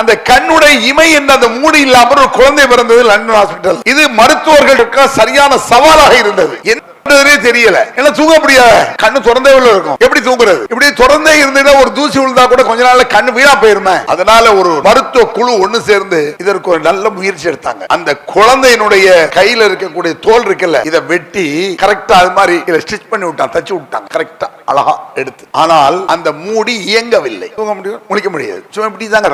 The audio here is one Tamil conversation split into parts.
அந்த கண்ணுடைய இமை என்ற அந்த மூடி இல்லாமல் ஒரு குழந்தை பிறந்தது லண்டன் ஹாஸ்பிட்டல். இது மருத்துவர்களுக்கு சரியான சவாலாக இருந்தது. தெரியல, என்ன தூங்க முடியாது, கண்ணு திறந்தே இருக்கும், எப்படி தூங்குறது? இப்படி திறந்தே இருந்ததுன்னா ஒரு தூசி விழுந்தா கூட கொஞ்ச நாள்ல கண்ணு வீணா போயிருமே. அதனால ஒரு மருத்துவ குழு ஒண்ணு சேர்ந்து இதற்கு ஒரு நல்ல முயற்சி எடுத்தாங்க. அந்த குழந்தையினுடைய கையில இருக்கக்கூடிய தோல் இருக்குல்ல, இதை வெட்டி கரெக்டா அது மாதிரி இதை ஸ்டிச் பண்ணி விட்டாங்க, தச்சு விட்டாங்க கரெக்டா அழகா எடுத்து. ஆனால் அந்த மூடி இயங்கவில்லை. தூங்க முடியும், முழிக்க முடியாது, சும்மா இப்படி தாங்க.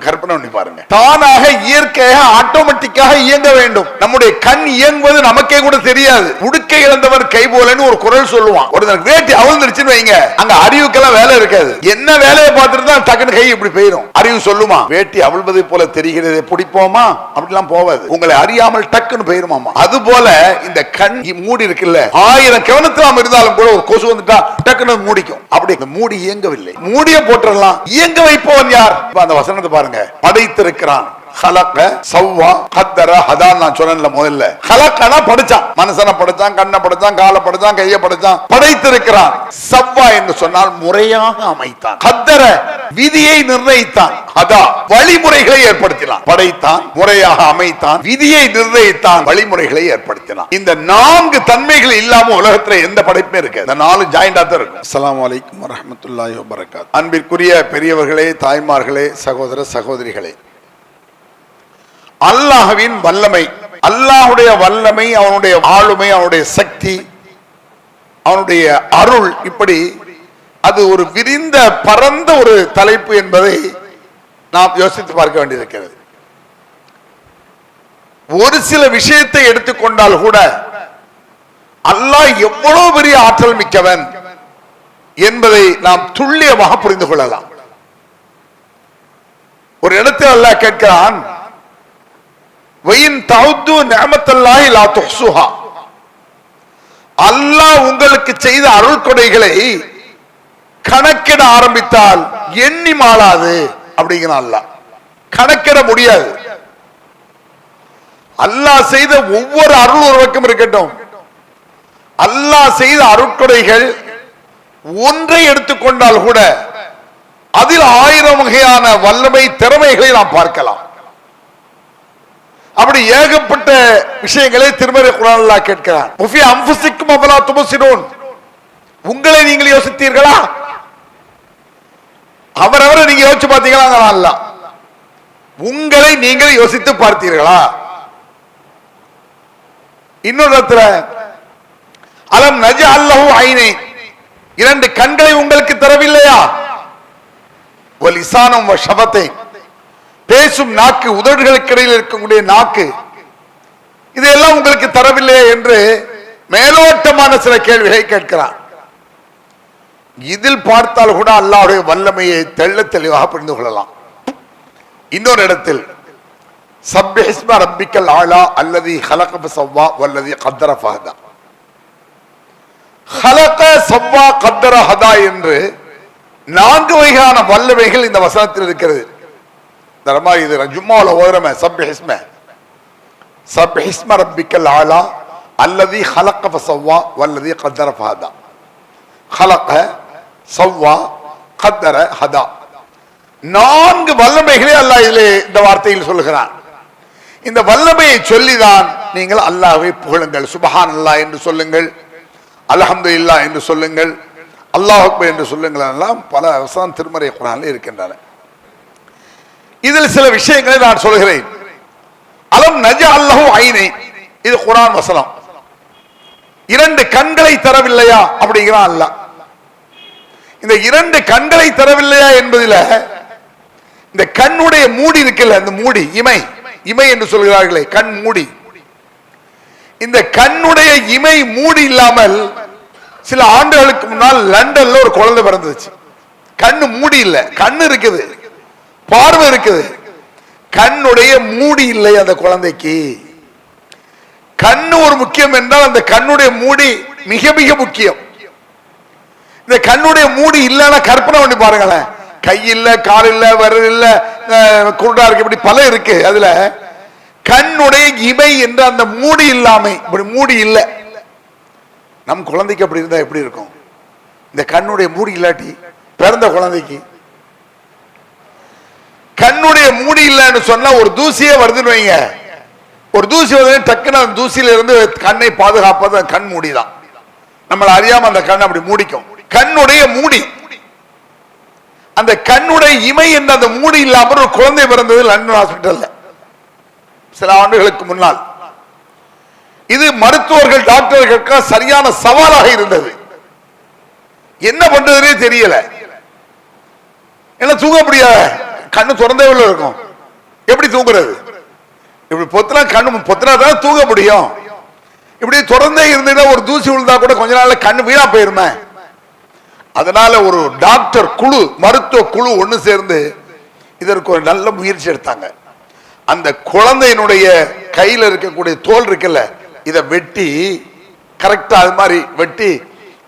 கற்பனை பண்ணி பாருங்க, தானாக இயற்கையாக ஆட்டோமேட்டிக்காக இயங்க வேண்டும். நம்முடைய கண் இயங்குவது நமக்கே கூட தெரியாது. உடுக்கை இழந்தவர் கை போலன்னு ஒரு குரல் சொல்லுவான். ஒரு வேட்டி அவிழ்ந்துருச்சுன்னு வைங்க, அங்க அறிவுக்கெல்லாம் வேலை இருக்காது. என்ன வேலையை பார்த்துட்டு தான் டக்குனு கை இப்படி போயிடும். அறிவு சொல்லுமா, வேட்டி அவிழ்வதை போல தெரிகிறது, பிடிப்போமா? அப்படிலாம் போவாது, உங்களை அறியாமல் டக்குன்னு போயிருமாமா. அது போல இந்த கண் மூடி இருக்குல்ல, 1000 கவனத்தில் இருந்தாலும் கூட ஒரு கொசு வந்துட்டா டக்குன்னு மூடிக்கும். அப்படி இந்த மூடி இயங்கவில்லை, மூடிய போட்டுறலாம். இயங்க வைப்பவன் யார்? அந்த வசனத்தை பாருங்க, படைத்திருக்கிறான். ஹலக சவ்வா கத்தர ஹதான். நான் சொன்னேன்ல முதல்ல, ஹலகனா படைச்சான், மனுஷனை படைச்சான், கண்ணை படைச்சான், காலை படைச்சான், கையை படைச்சான், படைத்திருக்கிறான். சவ்வா என்று சொன்னால் முறையாக அமைத்தான். கத்தர விதியை நிர்ணயித்தான். ஹதா வழிமுறைகளை ஏற்படுத்தினான். படைத்தான், முறையாக அமைத்தான், விதியை நிர்ணயித்தான், வழிமுறைகளை ஏற்படுத்தினான். இந்த 4 தன்மைகள் இல்லாம உலகத்துல எந்த படைப்புமே இருக்கு. இந்த 4 ஜாயிண்டா தான் இருக்கும். அஸ்ஸலாமு அலைக்கும் வரஹ்மத்துல்லாஹி வபரகாத்துஹு. அன்பிற்குரிய பெரியவர்களே, தாய்மார்களே, சகோதர சகோதரிகளே, அல்லாஹ்வின் வல்லமை, அல்லாஹ்வுடைய வல்லமை, அவனுடைய ஆளுமை, அவனுடைய சக்தி, அவனுடைய அருள், இப்படி அது ஒரு விரிந்த பரந்த ஒரு தலைப்பு என்பதை நாம் யோசித்து பார்க்க வேண்டியிருக்கிறது. ஒரு சில விஷயத்தை எடுத்துக்கொண்டால் கூட அல்லாஹ் எவ்வளவு பெரிய ஆற்றல் மிக்கவன் என்பதை நாம் துல்லியமாக புரிந்து கொள்ளலாம். ஒரு இடத்தில் அல்லாஹ் கேட்கிறான், அல்லாஹ் உங்களுக்கு செய்த அருள் கொடைகளை கணக்கிட ஆரம்பித்தால் எண்ணி மாளாது அப்படிங்கிறான். அல்லாஹ் கணக்கிட முடியாது. அல்லாஹ் செய்த ஒவ்வொரு அருள் உருவக்கும் இருக்கட்டும், அல்லாஹ் செய்த அருட்கொடைகள் ஒன்றை எடுத்துக்கொண்டால் கூட அதில் 1000 வகையான வல்லமை திறமைகளை நாம் பார்க்கலாம். அப்படி ஏகப்பட்ட விஷயங்களை திருமறை குர்ஆன்ல கேட்கிறான். முஃபி அன்ஃபுசிக்கும் அஃபலா துபஸிரூன், உங்களை நீங்கள் யோசித்தீர்களா? அவரவரை நீங்க யோசிச்சு பார்த்தீங்களா? அல்லாஹ் உங்களை நீங்கள் யோசித்து பார்த்தீர்களா? இன்னொரு இடத்துல அலம் நஜஅல் லஹு ஐனைன், 2 கண்களை உங்களுக்கு தரவில்லையா? வலிசானம் வ ஷஃபத்தைன், பேசும் நாக்கு, உதடுகளுக்கு இடையில் இருக்கக்கூடிய நாக்கு, இதெல்லாம் உங்களுக்கு தரவில்லையே என்று மேலோட்டமான சில கேள்விகளை கேட்கிறான். இதில் பார்த்தால் கூட அல்லாஹ்வுடைய வல்லமையை தெள்ள தெளிவாக புரிந்து கொள்ளலாம். இன்னொரு இடத்தில் சப்பிஹிஸ்ம ரப்பிக்கல் ஆலா அல்லதி ஹலக ஃபஸவ்வா வல்லதி கத்தர ஃபஹதா, ஹலக சவ்வா கத்தர ஹதா என்று 4 வகையான வல்லமைகள் இந்த வசனத்தில் இருக்கிறது. இது ஜும்மாவுல ஓதுறமே, சப்பிஹிஸ்ம ரப்பிக்கல் ஆலா அல்லதி ஹலக ஃபஸவ்வா வல்லதி கத்தர ஃபஹதா, ஹலக சவ்வா கத்தர ஹதா, 4 வல்லமைகளை அல்லாஹ் இதிலே இந்த வார்த்தையில் சொல்லுகிறான். இந்த வல்லமையை சொல்லிதான் நீங்கள் அல்லாஹ்வை புகழுங்கள். சுப்ஹான் அல்லாஹ் என்று சொல்லுங்கள், அல்ஹம்துலில்லாஹ் என்று சொல்லுங்கள், அல்லாஹ் அக்பர் என்று சொல்லுங்கள் எல்லாம் பல வசனம் திருமறை குர்ஆனில் இருக்கின்றன. இதில் சில விஷயங்களை நான் சொல்கிறேன். அலம் நஜஅல் லஹு ஐனைன், இது குர்ஆன் வசனம். 2 கண்களை தரவில்லையா அப்படிங்கிறான் அல்லாஹ். இந்த 2 கண்களை தரவில்லையா என்பதில் இந்த கண்ணுடைய மூடி இருக்குல்ல, இந்த மூடி இமை என்று சொல்கிறார்களே, கண் மூடி, இந்த கண்ணுடைய இமை மூடி இல்லாமல் சில ஆண்டுகளுக்கு முன்னால் லண்டன்ல ஒரு குழந்தை பிறந்துச்சு. கண்ணு மூடி இல்ல, கண்ணு இருக்குது, பார்வை இருக்குது, கண்ணுடைய மூடி இல்லை அந்த குழந்தைக்கு. கண்ணு ஒரு முக்கியம் என்றால் அந்த கண்ணுடைய மூடி மிக மிக முக்கியம். இந்த கண்ணுடைய மூடி இல்லைன்னா கற்பனை பண்ணி பாருங்களேன், கை இல்ல, கால் இல்ல, விரல் இல்ல, குருடா இருக்கு, இப்படி பல இருக்கு. அதுல கண்ணுடைய இமை என்ற அந்த மூடி இல்லாமை, இப்படி மூடி இல்லை. நம் குழந்தைக்கு அப்படி இருந்தா எப்படி இருக்கும்? இந்த கண்ணுடைய மூடி இல்லாட்டி பிறந்த குழந்தைக்கு கண்ணுடைய மூடி இல்லைன்னு சொன்னா ஒரு தூசியே வருதுன்னு வைங்க, ஒரு தூசி வந்து டக்குன்னு அந்த தூசியில இருந்து கண்ணை பாதுகாப்பது கண் மூடிதான். நம்மளை அறியாம அந்த கண் அப்படி மூடிக்கும். கண்ணுடைய மூடி, அந்த கண்ணுடைய இமை என்ற அந்த மூடி இல்லாம ஒரு குழந்தை பிறந்தது லண்டன் ஹாஸ்பிட்டல்ல சில ஆண்டுகளுக்கு முன்னால். இது மருத்துவர்கள் டாக்டர்களுக்கு சரியான சவாலாக இருந்தது. என்ன பண்றதுனே தெரியல. என்ன தூங்க முடியாத, கண்ணு திறந்தே இருக்கும், எப்படி தூங்குறது? இப்படி பொத்தினா கண்ணு பொத்தினா தான் தூங்க முடியும். இப்படி திறந்தே இருந்தீங்கன்னா ஒரு தூசி விழுந்தா கூட கொஞ்ச நாள்ல கண்ணு வீணா போயிருமே. அதனால ஒரு டாக்டர் குழு, மருத்துவ குழு ஒண்ணு சேர்ந்து இதற்கு ஒரு நல்ல முயற்சி எடுத்தாங்க. அந்த குழந்தையினுடைய கையில இருக்கக்கூடிய தோல் இருக்குல்ல, இதை வெட்டி கரெக்டா அது மாதிரி வெட்டி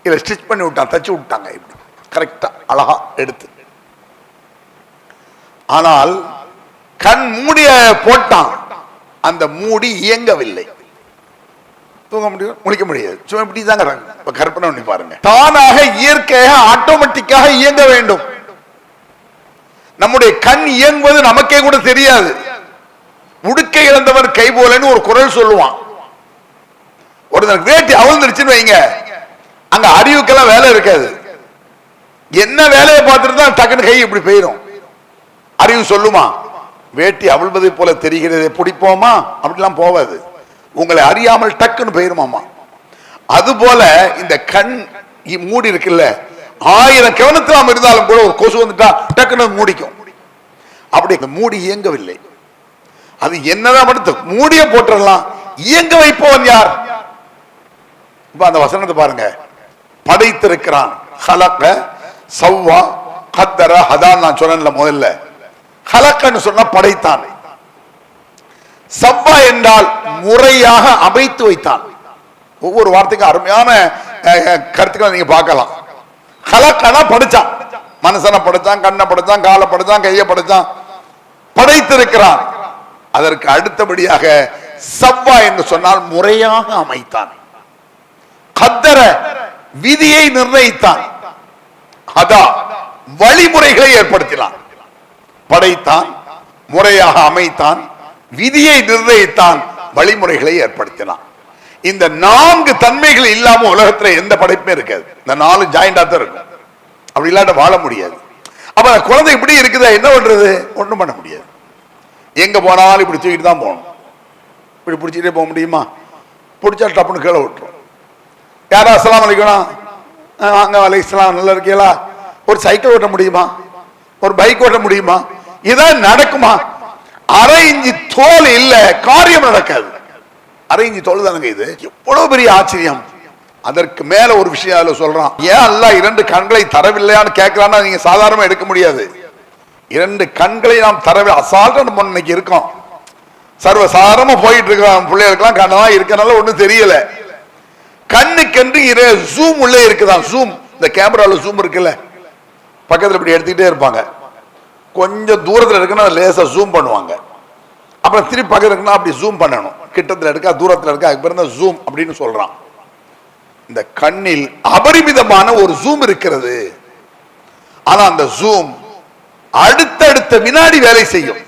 இதை ஸ்டிச் பண்ணி விட்டாங்க, தச்சு விட்டாங்க இப்படி கரெக்டா அழகா எடுத்து. ஆனால் கண் மூடிய போட்டான், அந்த மூடி இயங்கவில்லை. தூங்க முடியும், முழிக்க முடியாது, சும்மா இப்படி தாங்க கற்பனை பண்ணி பாருங்க. தானாக இயற்கையாக ஆட்டோமேட்டிக்காக இயங்க வேண்டும். நம்முடைய கண் இயங்குவது நமக்கே கூட தெரியாது. உடுக்கை இழந்தவர் கை போலன்னு ஒரு குரல் சொல்லுவான். ஒருத்தருக்கு வேட்டி அவிழ்ந்துருச்சுன்னு வைங்க, அங்க அறிவுக்கெல்லாம் வேலை இருக்காது. என்ன வேலையை பார்த்துட்டு தான் டக்குன்னு கை இப்படி போயிடும். அறிவு சொல்லுமா, வேட்டி அவிழ்வதை போல தெரிகிறதை பிடிப்போமா? அப்படிலாம் போவாது. உங்களை அறியாமல் டக்குன்னு போயிருமாமா. அது போல இந்த கண் மூடி இருக்குல்ல, 1000 கவனத்தில் இருந்தாலும் கூட ஒரு கொசு வந்துட்டா டக்குன்னு மூடிக்கும். அப்படி மூடி இயங்கவில்லை. அது என்னதான் படுத்து மூடிய போட்டுடலாம், இயங்க வைப்பவன் யார்? இப்ப அந்த வசனத்தை பாருங்க. படைத்திருக்கிறான், ஹலக்க சவ்வா கத்தர ஹதான். நான் சொன்னேன்ல முதல்ல, ஹலக்கன்னு சொன்னா படைத்தான், சவ்வா என்றால் முறையாக அமைத்து வைத்தான். ஒவ்வொரு வார்த்தைக்கும் அருமையான கருத்துக்களை நீங்க பார்க்கலாம். ஹலக்கனா படைச்சான், மனுஷனை படைச்சான், கண்ணை படைச்சான், காலை படைச்சான், கையை படைச்சான், படைத்திருக்கிறான். அதற்கு அடுத்தபடியாக சவ்வா என்று சொன்னால் முறையாக அமைத்தான். கத்தர விதியை நிர்ணயித்தான், அதா வழிமுறைகளை ஏற்படுத்தினான். படைத்தான், முறையாக அமைத்தான், விதியை நிர்ணயித்தான், வழிமுறைகளை ஏற்படுத்தினான். இந்த 4 தன்மைகள் இல்லாம உலகத்துல எந்த படைப்புமே இருக்காது. இந்த 4 ஜாயிண்டா தான் இருக்கும். அப்படி இல்லாட்ட வாழ முடியாது. அப்ப குழந்தை இப்படி இருக்குதா, என்ன பண்றது? ஒண்ணும் பண்ண முடியாது. எங்க போனாலும் இப்படி தூக்கிட்டு தான் போகணும். இப்படி பிடிச்சிட்டே போக முடியுமா? பிடிச்சா டப்புன்னு கீழே விட்டுரும். யாரா அஸ்ஸலாமு அலைக்கும், வாங்க வலைக்கும், நல்லா இருக்கீங்களா? ஒரு சைக்கிள் ஓட்ட முடியுமா? ஒரு பைக் ஓட்ட முடியுமா? இதான் நடக்குமா? அரை இஞ்சி தோல் இல்ல, காரியம் நடக்காது. அரை இஞ்சி தோல் தானுங்க இது. எவ்வளவு பெரிய ஆச்சரியம். அதற்கு மேல ஒரு விஷயம் அதுல சொல்றான். ஏன் அல்லாஹ் 2 கண்களை தரவில்லையான்னு கேட்கிறான்னா நீங்க சாதாரணமா எடுக்க முடியாது. 2 கண்களை நாம் தரவில்லை, அசால்ட்டா நம்ம இன்னைக்கு இருக்கோம். சர்வ சாதாரணமா போயிட்டு இருக்கோம். பிள்ளைகளுக்கெல்லாம் கண்ணதான் இருக்கனால ஒண்ணும் தெரியல. கண்ணுக்கென்று ஜூம் உள்ளே இருக்குதான். ஜூம், இந்த கேமரால ஜூம் இருக்குல்ல, பக்கத்துல இப்படி எடுத்துக்கிட்டே இருப்பாங்க. கொஞ்சம் தூரத்தில் இருக்குன்னா லேசா ஜூம் பண்ணுவாங்க. அப்புறம் திருப்பி பக்கத்துல இருக்குன்னா அப்படி ஜூம் பண்ணணும். கிட்டத்தில் இருக்கா தூரத்தில் இருக்கா, அதுக்கு பிறந்த ஜூம் அப்படின்னு சொல்றான். இந்த கண்ணில் அபரிமிதமான ஒரு ஜூம் இருக்கிறது. ஆனா அந்த ஜூம் அடுத்தடுத்த வினாடி வேலை செய்யும்.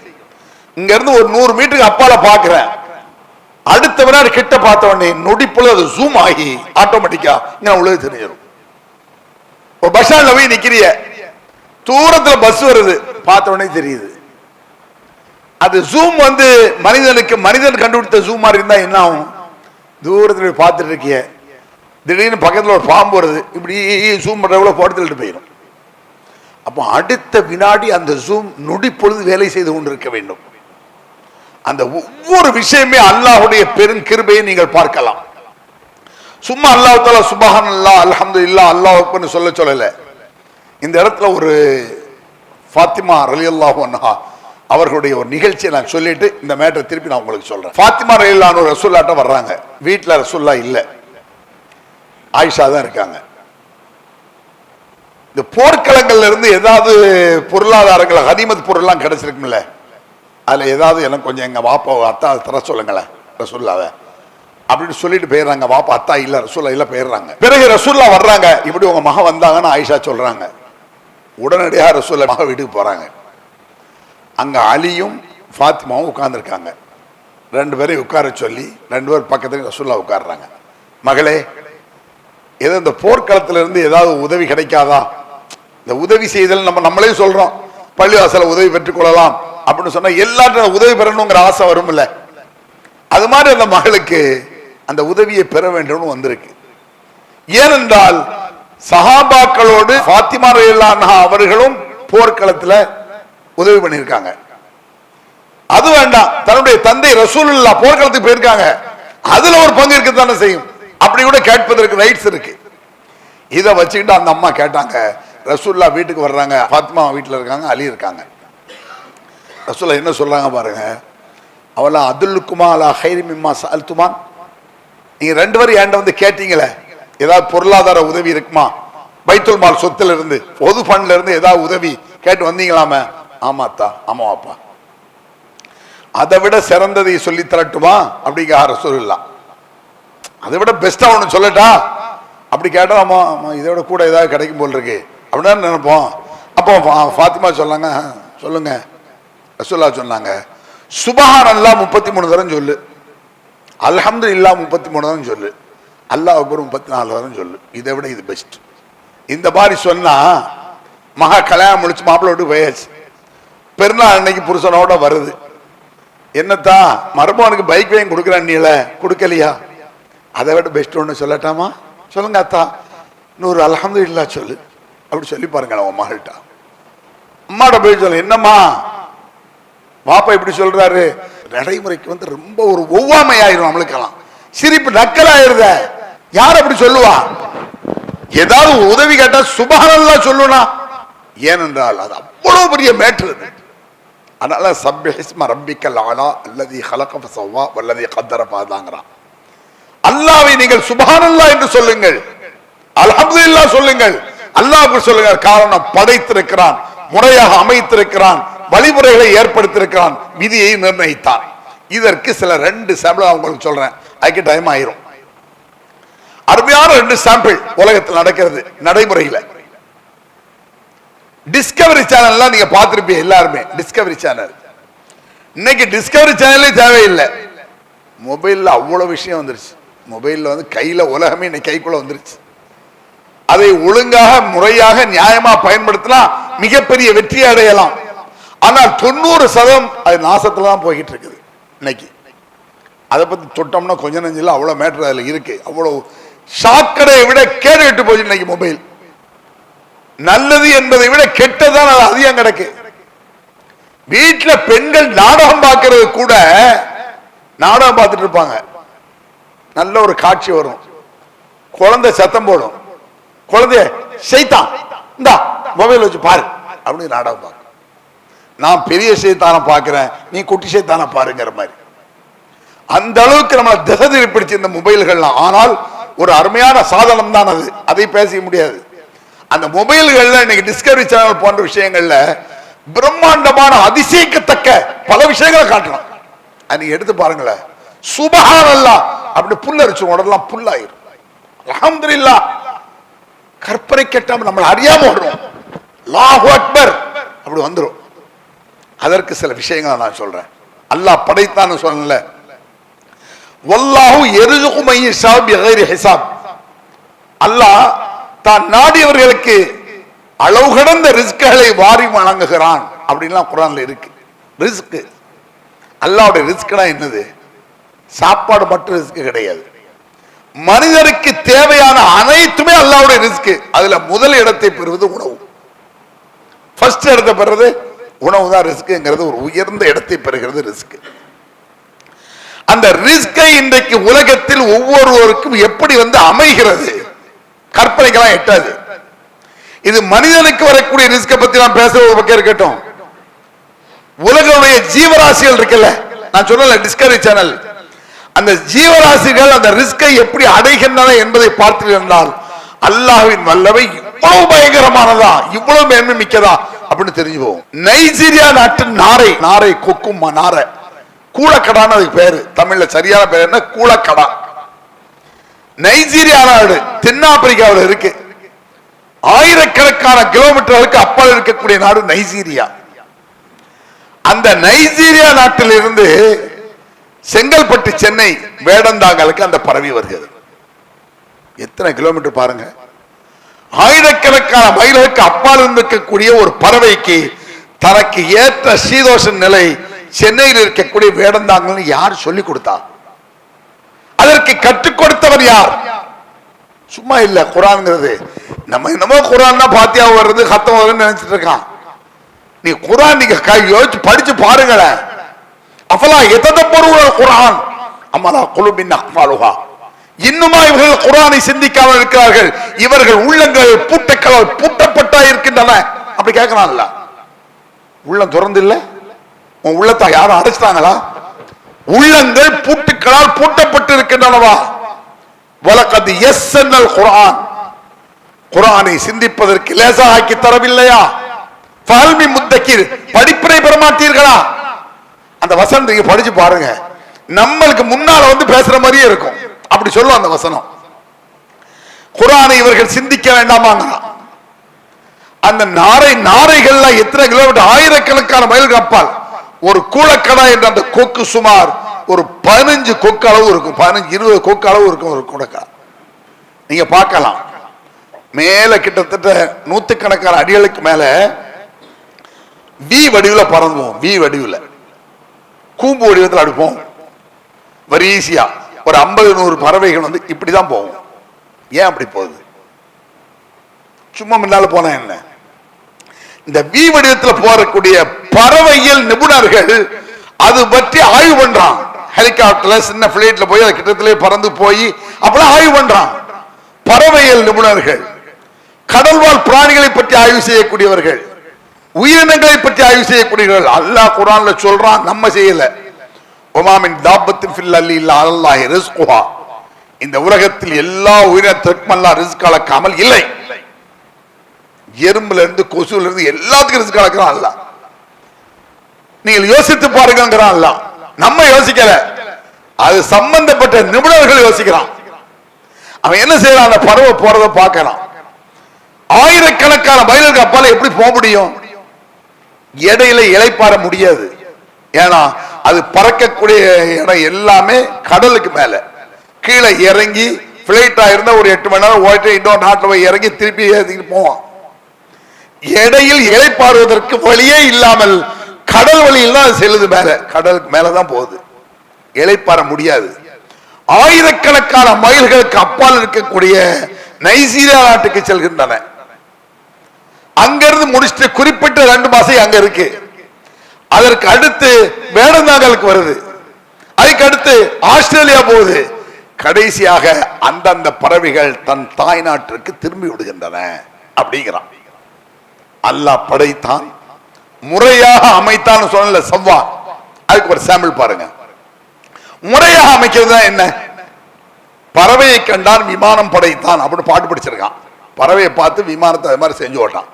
இங்க இருந்து ஒரு 100 மீட்டருக்கு அப்பால பாக்குறேன், அடுத்த வினாடி கிட்ட பார்த்த உடனே நொடிப்புல அது ஜூம் ஆகி ஆட்டோமேட்டிக்கா உலக தெரிஞ்சிடும். ஒரு பஸ் ஸ்டாண்ட்ல போய் நிக்கிறிய, தூரத்துல பஸ் வருது, பார்த்த உடனே தெரியுது. அது ஜூம் வந்து மனிதனுக்கு மனிதன் கண்டுபிடித்த ஜூம் மாதிரி இருந்தா என்ன ஆகும்? தூரத்துல பார்த்துட்டு இருக்கிய, திடீர்னு பக்கத்துல ஒரு பாம்பு வருது, இப்படி ஜூம் பண்றவங்கள போட்டு போயிடும். அப்போ அடுத்த வினாடி அந்த ஜூம் நொடி பொழுது வேலை செய்து கொண்டிருக்க வேண்டும். அந்த ஒவ்வொரு விஷயமே அல்லாஹ்வுடைய பெருங்கிருபையை நீங்கள் பார்க்கலாம். சும்மா அல்லாஹ் தஆலா சுப்ஹானல்லாஹ் அல்ஹம்துலில்லாஹ் அல்லாஹ் அக்பர்னு சொல்லல. இந்த இடத்துல ஒரு ஃபாத்திமா ரலியல்லாஹு அன்ஹா அவர்களுடைய ஒரு நிகழ்ச்சியை நான் சொல்லிட்டு இந்த மேட்டரை திருப்பி நான் உங்களுக்கு சொல்றேன். ஃபாத்திமா ரலியல்லாஹு அன்ஹா ரசூலுல்லாஹ்ட்ட வர்றாங்க. வீட்டுல ரசூலுல்லாஹ் இல்ல, ஆயிஷா தான் இருக்காங்க. இந்த போர்க்களங்கள்ல இருந்து ஏதாவது பொருளாதாரங்கள் கனிமத் பொருள்லாம் கிடைச்சிருக்கும்ல, அதுல ஏதாவது எனக்கு கொஞ்சம் எங்க வாப்பா அத்தா தர சொல்லுங்களேன் ரசூலுல்லாஹ்வை அப்படின்னு சொல்லிட்டு போயிடுறாங்க. வாப்பா அத்தா இல்ல, ரசூலுல்லாஹ் இல்ல, போயிடுறாங்க. பிறகு ரசூலுல்லாஹ் வர்றாங்க, இப்படி உங்க மகன் வந்தாங்கன்னு ஆயிஷா சொல்றாங்க. உடனடியாக ரசூலுல்லாஹ் மகன் வீட்டுக்கு போறாங்க. அங்க அலியும் ஃபாத்திமாவும் உட்கார்ந்துருக்காங்க. 2 பேரையும் உட்கார சொல்லி 2 பேர் பக்கத்துல ரசூலுல்லாஹ் உட்கார்றாங்க. மகளே, ஏதோ இந்த போர்க்களத்துல இருந்து ஏதாவது உதவி கிடைக்காதா? இந்த உதவி செய்தல் நம்மளே சொல்றோம், பள்ளிவாசல உதவி பெற்றுக் கொள்ளலாம் அப்படின்னு சொன்னா எல்லாரும் உதவி பெறணுங்கிற ஆசை வரும் இல்ல? அது மாதிரி அந்த மகளுக்கு அந்த உதவியை பெற வேண்டும் வந்திருக்கு. ஏனென்றால் சஹாபாக்களோடு ஃபாத்திமா ரலியல்லாஹு அன்ஹா அவர்களும் போர்க்களத்தில் உதவி பண்ணியிருக்காங்க. அது வேண்டாம், தன்னுடைய தந்தை ரசூலுல்லாஹ் போர்க்களத்துக்கு போயிருக்காங்க, அதுல ஒரு பங்கு இருக்கத்தானே செய்யும். அப்படி கூட கேட்பதற்கு ரைட்ஸ் இருக்கு. இதை வச்சுக்கிட்டு அந்த அம்மா கேட்டாங்க, ரசூலுல்லாஹ் வீட்டுக்கு வர்றாங்க, ஃபாத்திமா வீட்டில் இருக்காங்க, அலி இருக்காங்க. ரசூலுல்லாஹ் என்ன சொல்றாங்க பாருங்க, அவளா அதுல்லுக்குமா அலா கைரி மிம்மா சஅல்துமா, நீங்க 2 பேரும் ஏண்ட வந்து கேட்டீங்களே ஏதாவது பொருளாதார உதவி இருக்குமா, பைத்துல் மால் சொத்துல இருந்து பொது ஃபண்ட்ல இருந்து ஏதாவது உதவி கேட்டு வந்தீங்களாமே? ஆமாத்தா, ஆமாவாப்பா. அதை விட சிறந்ததை சொல்லி தரட்டுமா அப்படிங்கிற ரசூலுல்லாஹ். அதை விட பெஸ்டா ஒன்று சொல்லட்டா அப்படி கேட்டா, ஆமா ஆமா இதை விட கூட ஏதாவது கிடைக்கும் போல் இருக்கு அப்படின்னு நினைப்போம். அப்போ ஃபாத்திமா சொன்னாங்க, சொல்லுங்க. ரசூலுல்லாஹ் சொன்னாங்க, சுபஹானல்லாஹ் 33 தரம் சொல்லு, அல்ஹம்துலில்லாஹ் 33 தரம் சொல்லு, அல்லாஹ் அக்பர் 34 தரம் சொல்லு. இதை விட இது பெஸ்ட். இந்த மாதிரி சொன்னா மகா கல்யாணம் முடிச்சு மாப்பிள்ளை விட்டு போயாச்சு, பெருநாள் அன்னைக்கு புருஷனோட வருது, என்னத்தான் மருமகனுக்கு பைக் வாங்கி கொடுக்குறான், நீல கொடுக்கலையா? அதை விட பெஸ்ட் ஒன்று சொல்லட்டாமா? சொல்லுங்க அத்தா, 100 அல்ஹம்துலில்லாஹ் சொல்லு. அப்படி சொல்லி பாருங்க அவன் மகள்கிட்ட. அம்மாட்ட போய் சொல்லு, என்னம்மா பாப்பா இப்படி சொல்றாரு? நடைமுறைக்கு வந்து ரொம்ப ஒரு ஒவ்வாமையாயிரும், நம்மளுக்கெல்லாம் சிரிப்பு நக்கலாயிருத. யார் அப்படி சொல்லுவா? ஏதாவது உதவி கேட்டா சுபஹானல்லாஹ் சொல்லுனா, ஏனென்றால் அது அவ்வளவு பெரிய மேட்ரு. அதனால சப்பிஹிஸ்ம ரப்பிக்கல் அலா அல்லதி ஹலக ஃபஸவ்வா வல்லதி கத்தர ஃபஹதாங்கறான். அல்லாஹ்வை நீங்கள் சுபஹானல்லாஹ் என்று சொல்லுங்கள், அல்ஹம்துலில்லாஹ் சொல்லுங்கள், அல்லாஹ் சொல்லுங்கள். காரணம், படைத்திருக்கிறான், முறையாக அமைத்திருக்கிறான், வழிமுறைகளை ஏற்படுத்தியிருக்கிறான், விதியை நிர்ணயித்தான். இதற்கு சில 2 சாம்பிள் உங்களுக்கு சொல்றேன், அதுக்கு டைம் ஆயிரும். அருமையான 2 சாம்பிள் உலகத்தில் நடக்கிறது நடைமுறையில். டிஸ்கவரி சேனல்லாம் நீங்க பார்த்திருப்பீங்க எல்லாருமே. டிஸ்கவரி சேனல் இன்னைக்கு டிஸ்கவரி சேனலே தேவையில்லை, மொபைல்ல அவ்வளவு விஷயம் வந்துருச்சு. மொபைல்ல வந்து கையில உலகமே இன்னைக்கு கைக்குள்ள வந்துருச்சு. அதை ஒழுங்காக முறையாக நியாயமா பயன்படுத்தினா மிகப்பெரிய வெற்றி அடையலாம். ஆனால் 90% அது நாசத்துல தான் போய்கிட்டு இருக்குது இன்னைக்கு. அதை பத்தி தொட்டோம்னா கொஞ்சம் நெஞ்சில் அவ்வளவு மேட்டர் அதுல இருக்கு. அவ்வளவு ஷாக்கடையை விட கேடு விட்டு போச்சு இன்னைக்கு மொபைல். நல்லது என்பதை விட கெட்டதான் அது அதிகம் கிடக்கு. வீட்டுல பெண்கள் நாடகம் பார்க்கறது கூட, நாடகம் பார்த்துட்டு இருப்பாங்க, நல்ல ஒரு காட்சி வரும், குழந்தை சத்தம் போடும், குழந்தைய சைத்தான் இந்தா மொபைல் வச்சு பாரு அப்படின்னு நாடகம் பார்க்க. நான் பெரிய சைத்தான பார்க்கிறேன், நீ குட்டி சைத்தான பாருங்கிற மாதிரி. அந்த அளவுக்கு நம்மளை திசை திருப்பிடுச்சு இந்த மொபைல்கள்லாம். ஆனால் ஒரு அருமையான சாதனம் தான் அது, அதை பேச முடியாது. அந்த மொபைல்கள்ல இன்னைக்கு டிஸ்கவரி சேனல் போன்ற விஷயங்கள்ல பிரம்மாண்டமான அதிசயிக்கத்தக்க பல விஷயங்களை காட்டலாம். நீங்க எடுத்து பாருங்களேன், சுபஹானல்லாஹ் அப்படி புல்லரிச்சு உடலாம் புல்லாயிரும், அல்ஹம்துலில்லாஹ் கற்பனை கெட்டாம நம்மளை அறியாம ஓடுறோம், அல்லாஹு அக்பர் அப்படி வந்துரும். அதற்கு சில விஷயங்களை நான் சொல்றேன். அல்லாஹ் படைத்தான்னு சொல்லல, வல்லாஹு யர்ஸுகு மன் யஷா பிகைரி ஹிசாப். அல்லாஹ் தான் நாடியவர்களுக்கு அளவு கடந்த ரிஸ்களை வாரி வழங்குகிறான் அப்படின்லாம் குர்ஆன்ல இருக்கு. ரிஸ்க், அல்லாஹ்வுடைய ரிஸ்க்னா என்னது? சாப்பாடு மட்டும் ரிஸ்க் கிடையாது. மனிதருக்கு தேவையான அனைத்துமே அல்லாஹ்வுடைய ரிஸ்க். அதுல முதல் இடத்தை பெறுவது உணவு. ஃபர்ஸ்ட் இடத்தை பெறுறது உணவு தான். ரிஸ்க்ங்கிறது ஒரு உயர்ந்த இடத்தை பெறுகிறது ரிஸ்க். அந்த ரிஸ்கை இன்றைக்கு உலகத்தில் ஒவ்வொருவருக்கும் எப்படி வந்து அமைகிறது கற்பனைக்கெல்லாம் எட்டாது. இது மனிதனுக்கு வரக்கூடிய ரிஸ்கை பத்தி நான் பேச ஒரு பக்கம் இருக்கட்டும். உலகனுடைய ஜீவராசிகள் இருக்குல்ல, நான் சொல்லல டிஸ்கவரி சேனல், அந்த ஜீவராசிகள் அந்த ரிஸ்கை எப்படி அடைகின்றன என்பதை பார்த்தீர்கள், அல்லாஹ்வின் வல்லமை இவ்வளவு பயங்கரமானதா, இவ்வளவு மேன்மை மிக்கதா அப்படின்னு தெரிஞ்சு போகும். நைஜீரியா நாட்டு நாரை, நாரை கொக்கும் நாரை, கூளக்கடான்னு அதுக்கு பேரு. தமிழ்ல சரியான பேர் என்ன? கூளக்கடா. நைஜீரியா நாடு தென்னாப்பிரிக்காவில் இருக்கு. ஆயிரக்கணக்கான கிலோமீட்டர்களுக்கு அப்பால் இருக்கக்கூடிய நாடு நைஜீரியா. அந்த நைஜீரியா நாட்டில் இருந்து செங்கல்பட்டு சென்னை வேடந்தாங்கலுக்கு அந்த பறவை வருகிறது. எத்தனை கிலோமீட்டர் பாருங்க. ஆயிரக்கணக்கான மைல்களுக்கு அப்பால் இருக்கக்கூடிய ஒரு பறவைக்கு தனக்கு ஏற்ற சீதோஷ நிலை சென்னையில் இருக்கக்கூடிய வேடந்தாங்கல் யார் சொல்லிக் கொடுத்தா? அதற்கு கற்றுக் கொடுத்தவர் யார்? சும்மா இல்ல. குர்ஆன்ங்கிறது நம்ம என்னமோ குர்ஆன்னா பாத்தியா வருது கத்தம் வருதுன்னு நினைச்சிட்டு இருக்கான். நீ குர்ஆன் நீங்க யோசிச்சு படிச்சு பாருங்களேன். அஃபலா யததப்பருல் குர்ஆன் அமலா குலுபின் அக்ஃபாலுஹா. இன்னுமா இவர்கள் குர்ஆனை சிந்திக்காமல் இருக்கிறார்கள்? இவர்கள் உள்ளங்கள் பூட்டக்களால் பூட்டப்பட்டா இருக்கின்றன. அப்படி கேட்கறான்ல. உள்ளம் திறந்து இல்ல, உன் உள்ளத்தை யாரும் அடைச்சிட்டாங்களா? உள்ளங்கள் பூட்டுக்களால் பூட்டப்பட்டு இருக்கின்றனவா? வலகத் யஸ்ஸனல் குர்ஆன், குர்ஆனை சிந்திப்பதற்கு லேசாக்கி தரவில்லையா? ஃபல்மி முத்தக்கிர், படிப்பினை பெற மாட்டீர்களா? அந்த வசனம் நீங்க படிச்சு பாருங்க. நம்மளுக்கு முன்னால வந்து பேசுற மாதிரியே இருக்கும். அப்படி சொல்லும் அந்த வசனம். குர்ஆனை இவர்கள் சிந்திக்க வேண்டாமாங்க. அந்த நாரைகள்ல எத்தனை கிலோமீட்டர், ஆயிரக்கணக்கான மைல் அப்பால் ஒரு கூடக்கடா என்ற அந்த கொக்கு சுமார் ஒரு 15 கொக்கு அளவு இருக்கும். 15-20 கொக்கு அளவு இருக்கும் ஒரு கூடக்கடா. நீங்க பார்க்கலாம். மேல கிட்டத்தட்ட 100கணக்கான அடிகளுக்கு மேல வி வடிவில் பறந்துவோம். வி வடிவில் கூம்பு வடிவத்தில் அடுப்போம். வரிசையா ஒரு 50-100 பறவைகள் வந்து இப்படிதான் போகும். ஏன் அப்படி போகுது? சும்மா முன்னால போனா என்ன? இந்த வி வடிவத்தில் போறக்கூடிய பறவையியல் நிபுணர்கள் அது பற்றி ஆய்வு பண்றான். ஹெலிகாப்டர்ல சின்ன பிளைட்ல போய் அது கிட்டத்திலே பறந்து போய் அப்படி ஆய்வு பண்றான். பறவையியல் நிபுணர்கள், கடல்வாழ் பிராணிகளை பற்றி ஆய்வு செய்யக்கூடியவர்கள், உயிரினங்களை பற்றி ஆய்வு செய்யக்கூடியவர்கள். அல்லாஹ் குர்ஆன்ல சொல்றான், நம்ம செய்யல. ஒமாமின் தாபத்தின் ஃபில் அல்லி இல்லா அல்லாஹி ரிஸ்குஹா. இந்த உலகத்தில் எல்லா உயிரினத்திற்கும் அல்லாஹ் ரிஸ்க் அளக்காமல் இல்லை. எறும்புல இருந்து கொசுல இருந்து எல்லாத்துக்கும் ரிஸ்க் அளக்கிறான் அல்லாஹ். நீங்கள் யோசித்து பாருங்கிறான் அல்லாஹ். நம்ம யோசிக்கல, அது சம்பந்தப்பட்ட நிபுணர்கள் யோசிக்கிறான். அவன் என்ன செய்யறான்? அந்த பறவை போறதை பார்க்கறான். ஆயிரக்கணக்கான மைலுக்கு அப்பால எப்படி போக முடியும்? இடையில இளைப்பாற முடியாது. ஏன்னா அது பறக்கக்கூடிய இடம் எல்லாமே கடலுக்கு மேல. கீழே இறங்கி பிளைட்டா இருந்தா ஒரு 8 மணி நேரம் ஓட்டு இன்னொரு நாட்டில் போய் இறங்கி திருப்பி ஏற்றிட்டு போவான். இடையில் இளைப்பாறுவதற்கு வழியே இல்லாமல் கடல் வழியில் தான் செல்லுது. மேல கடலுக்கு மேலதான் போகுது. இளைப்பாற முடியாது. ஆயிரக்கணக்கான மைல்களுக்கு அப்பால் இருக்கக்கூடிய நைஜீரியா நாட்டுக்கு செல்கின்றன. அங்கிருந்து முடிச்சுட்டு குறிப்பிட்ட 2 மாசம் அங்க இருக்கு. அதற்கு அடுத்து வேடந்தாங்கலுக்கு வருது. அதுக்கு அடுத்து ஆஸ்திரேலியா போகுது. கடைசியாக அந்தந்த பறவைகள் தன் தாய் நாட்டிற்கு திரும்பி விடுகின்றன. அப்படிங்கிறான். அல்லாஹ் படைத்தான், முறையாக அமைத்தான் சொன்ன சவ்வா. அதுக்கு ஒரு சாம்பிள் பாருங்க. முறையாக அமைக்கிறது என்ன? பறவையை கண்டான் விமானம் படைத்தான் அப்படின்னு பாட்டு படிச்சிருக்கான். பறவையை பார்த்து விமானத்தை அது மாதிரி செஞ்சு ஓட்டான்.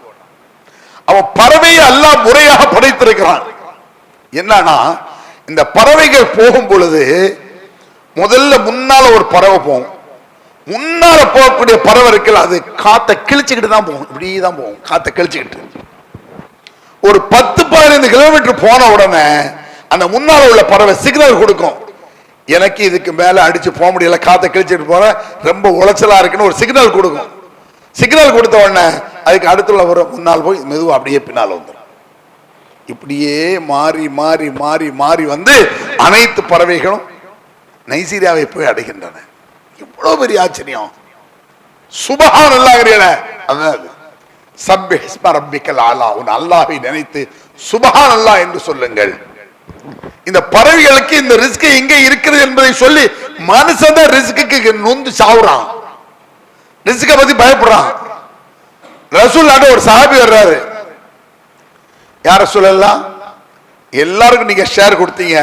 அவன் பறவையை அல்லாஹ் முறையாக படைத்திருக்கிறான். என்னன்னா, இந்த பறவைகள் போகும் பொழுது முதல்ல முன்னால ஒரு பறவை போகும். முன்னால போகக்கூடிய பறவை இருக்கு, அது காத்தை கிழிச்சுக்கிட்டு தான் போகும். இப்படிதான் போகும், காத்தை கிழிச்சுக்கிட்டு. ஒரு 10-15 கிலோமீட்டர் போன உடனே அந்த முன்னால உள்ள பறவை சிக்னல் கொடுக்கும். எனக்கு இதுக்கு மேல அடிச்சு போக முடியல, காத்தை கிழிச்சிட்டு போற, ரொம்ப உளைச்சலா இருக்குன்னு ஒரு சிக்னல் கொடுக்கும். சிக்னல் கொடுத்த உடனே அதுக்கு அடுத்துள்ள ஒரு முன்னால் போய் மெதுவா அப்படியே பின்னால் வந்துடும். இப்படியே மாறி மாறி மாறி மாறி வந்து அனைத்து பறவைகளும் நைஜீரியாவை போய் அடைகின்றன. எவ்வளவு பெரிய ஆச்சரியம்! சுபஹானல்லாஹ். அதாவது சப்பிஹ் இஸ்ம ரப்பிக்கல் ஆலா, உன் அல்லாஹ்வை நினைத்து சுபஹானல்லாஹ் என்று சொல்லுங்கள். இந்த பறவைகளுக்கு இந்த ரிஸ்க் எங்க இருக்கிறது என்பதை சொல்லி மனுஷன் தான் ரிஸ்க்கு நொந்து சாவுறான். ரிஸ்கை பத்தி பயப்படுறான். ரசூலுல்லாஹ் ஒரு சஹாபி வர்றாரு. யார் ரசூலல்லாஹ், எல்லாருக்கும் நீங்க ஷேர் கொடுத்தீங்க,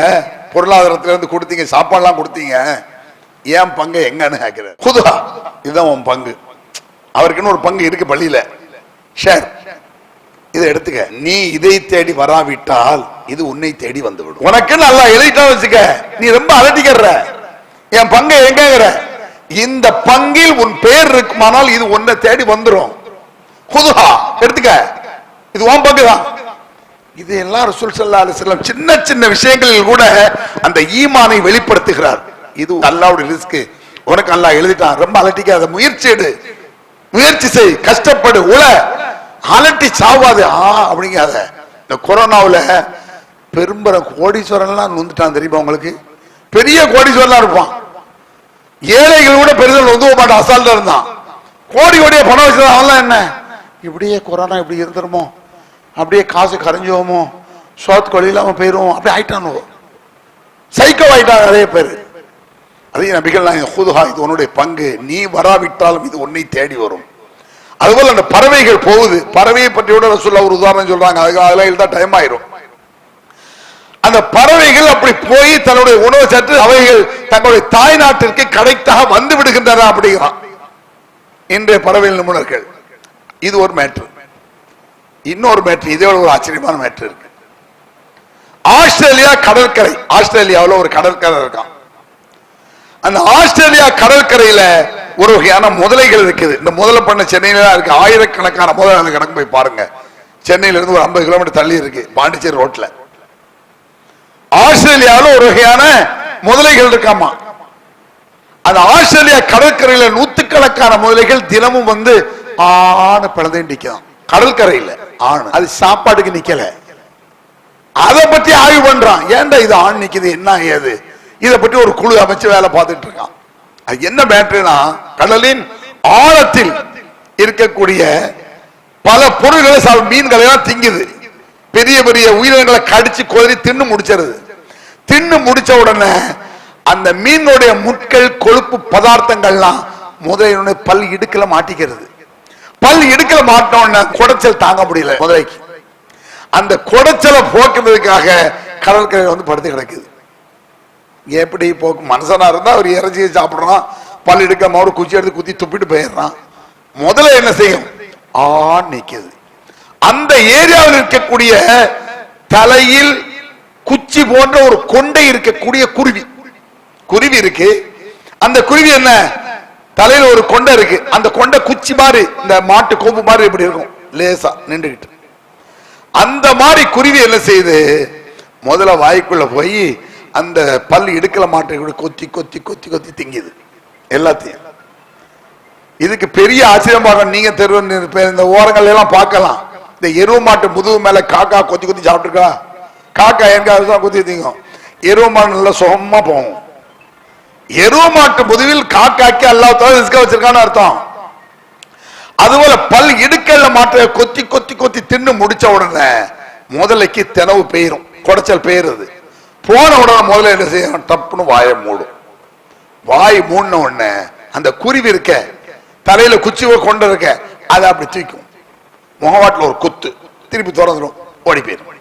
பொருளாதாரத்துல இருந்து கொடுத்தீங்க, சாப்பாடுலாம் கொடுத்தீங்க, ஏன் பங்கு எங்கன்னு கேட்கிற. குதுஹா, இதுதான் உன் பங்கு. அவருக்குன்னு ஒரு பங்கு இருக்கு பள்ளியில, ஷேர், இதை எடுத்துக்க. நீ இதை தேடி வராவிட்டால் இது உன்னை தேடி வந்துவிடும். உனக்கு நல்லா எழுதிட்டா வச்சுக்க, நீ ரொம்ப அலட்டிக்கிற. என் பங்கை எங்கிற, இந்த பங்கில் உன் பேர் இருக்குமானால் இது உன்னை தேடி வந்துடும். குதுஹா, எடுத்துக்க, இது உன் பங்கு தான். இதெல்லாம் ரசூல் ஸல்லல்லாஹு அலைஹி வஸல்லம் சின்ன சின்ன விஷயங்களில் கூட அந்த ஈமானை வெளிப்படுத்துகிறார். இது அல்லாஹ்வுடைய ரிஸ்க். உனக்கு அல்லாஹ் எழுதிட்டான், ரொம்ப அலட்டிக்காத, முயற்சி எடு, முயற்சி செய், கஷ்டப்படு, உல, அலட்டி சாவாது அப்படிங்காத. இந்த கொரோனாவில் பெரும்பெரும் கோடீஸ்வரன்லாம் நொந்துட்டான் தெரியுமா உங்களுக்கு? பெரிய கோடீஸ்வரன்லாம் இருப்பான், ஏழைகள் கூட பெருசாக நொந்துவ மாட்டான், அசால்ட்டா இருந்தான். கோடி கோடிய பணம் வச்சுதான் அவன்லாம் என்ன இப்படியே கொரோனா இப்படி இருந்துருமோ, அப்படியே காசு கரைஞ்சுவோமோ, சோத்து கொள்ளி இல்லாம போயிருவோம், அப்படி ஆயிட்டானோ, சைக்கோ ஆயிட்டாங்க நிறைய பேர். அதே நபிகள் ஹுதுஹா, இது உன்னுடைய பங்கு, நீ வராவிட்டாலும் இது உன்னை தேடி வரும். அதுபோல அந்த பறவைகள் போகுது, பறவையை பற்றி கூட ரசூலுல்லாஹ் ஒரு உதாரணம் சொல்றாங்க, அதெல்லாம் எழுதா டைம் ஆயிரும். அந்த பறவைகள் அப்படி போய் தன்னுடைய உணவு சற்று அவைகள் தங்களுடைய தாய் நாட்டிற்கு கடைத்தாக வந்து விடுகின்றன அப்படிங்கிறான் இன்றைய பறவைகள் நிபுணர்கள். இது ஒரு மேட்ரு. இன்னொரு மேட்ரு, இதோட ஒரு ஆச்சரியமான மேட்ரு இருக்கு. ஆஸ்திரேலியா கடற்கரை, ஆஸ்திரேலியாவில் ஒரு கடற்கரை இருக்கான். அந்த ஆஸ்திரேலியா கடற்கரையில ஒரு வகையான முதலைகள் இருக்குது. இந்த முதலை பண்ண சென்னையில தான் இருக்கு, ஆயிரக்கணக்கான முதலை கணக்கு போய் பாருங்க. சென்னையில இருந்து ஒரு 50 கிலோமீட்டர் தள்ளி இருக்கு, பாண்டிச்சேரி ரோட்ல. ஆஸ்திரேலியாவில் ஒரு வகையான முதலைகள் இருக்காமா. அந்த ஆஸ்திரேலியா கடற்கரையில நூத்துக்கணக்கான முதலைகள் தினமும் வந்து ஆணு பிளந்து நிற்கும் கடற்கரையில. ஆணு அது சாப்பாட்டுக்கு நிக்கல, அதை பத்தி ஆய்வு பண்றான். ஏன்டா இது ஆண் நிக்குது, என்ன ஏது, இதை பற்றி ஒரு குழு அமைச்சு வேலை பார்த்துட்டு இருக்கான். அது என்ன மேட்டர்னா, கடலின் ஆழத்தில் இருக்கக்கூடிய பல பொருள்களை மீன்களை எல்லாம் திங்குது. பெரிய பெரிய உயிரினங்களை கடிச்சு கொதறி தின்னு முடிச்சிருது. தின்னு முடிச்ச உடனே அந்த மீனுடைய முட்கள் கொழுப்பு பதார்த்தங்கள்லாம் முதலையினுடைய பல் இடுக்கல மாட்டிக்கிறது. பல் இடுக்கல மாட்டின உடனே குடைச்சல் தாங்க முடியல முதலைக்கு. அந்த குடைச்சலை போக்குறதுக்காக கடற்கரை வந்து படுத்து கிடக்குது. எப்படி போக்கு, மனுஷனா இருந்தா ஒரு இறைச்சியை சாப்பிடுறான், பல் எடுக்காம ஒரு குச்சி எடுத்து குத்தி துப்பிட்டு போயிடுறான். முதல்ல என்ன செய்யும், நிக்குது. அந்த ஏரியாவில் இருக்கக்கூடிய தலையில் குச்சி போன்ற ஒரு கொண்டை இருக்கக்கூடிய குருவி, குருவி இருக்கு. அந்த குருவி என்ன, தலையில ஒரு கொண்டை இருக்கு, அந்த கொண்டை குச்சி மாதிரி இந்த மாட்டு கொம்பு மாதிரி இப்படி இருக்கும், லேசா நின்றுகிட்டு. அந்த மாதிரி குருவி என்ன செய்யுது, முதல்ல வாய்க்குள்ள போய் அந்த பல் இடுக்கல மாட்டை கொத்தி கொத்தி கொத்தி கொத்தி திங்குது எல்லாத்தையும். இதுக்கு பெரிய ஆச்சரியமாக நீங்க இந்த ஓரங்கள் எல்லாம் பார்க்கலாம். இந்த எருவு மாட்டு முதுகு மேல காக்கா கொத்தி கொத்தி சாப்பிட்டுருக்கா, காக்கா எங்க கொத்தி திங்கும். எருவு மாடு நல்லா சுகமா போகும். எருவு மாட்டு முதுகில் காக்காக்கு அல்லாஹ் ரிஸ்க் வச்சிருக்கான்னு அர்த்தம். அதுபோல பல் இடுக்கல்ல மாட்டை கொத்தி கொத்தி கொத்தி தின்னு முடிச்ச உடனே முதலைக்கு தினவு பெயரும், குடைச்சல் பெயருது. போன உடனே முதல்ல என்ன செய்யும், டப்புன்னு வாயை மூடும். வாய் மூடின உடனே அந்த குருவி இருக்க தலையில குச்சிவை கொண்டு இருக்க அதை அப்படி தூக்கும், முகவாட்டில் ஒரு குத்து, திருப்பி திறந்துடும், ஓடி போயிடும்.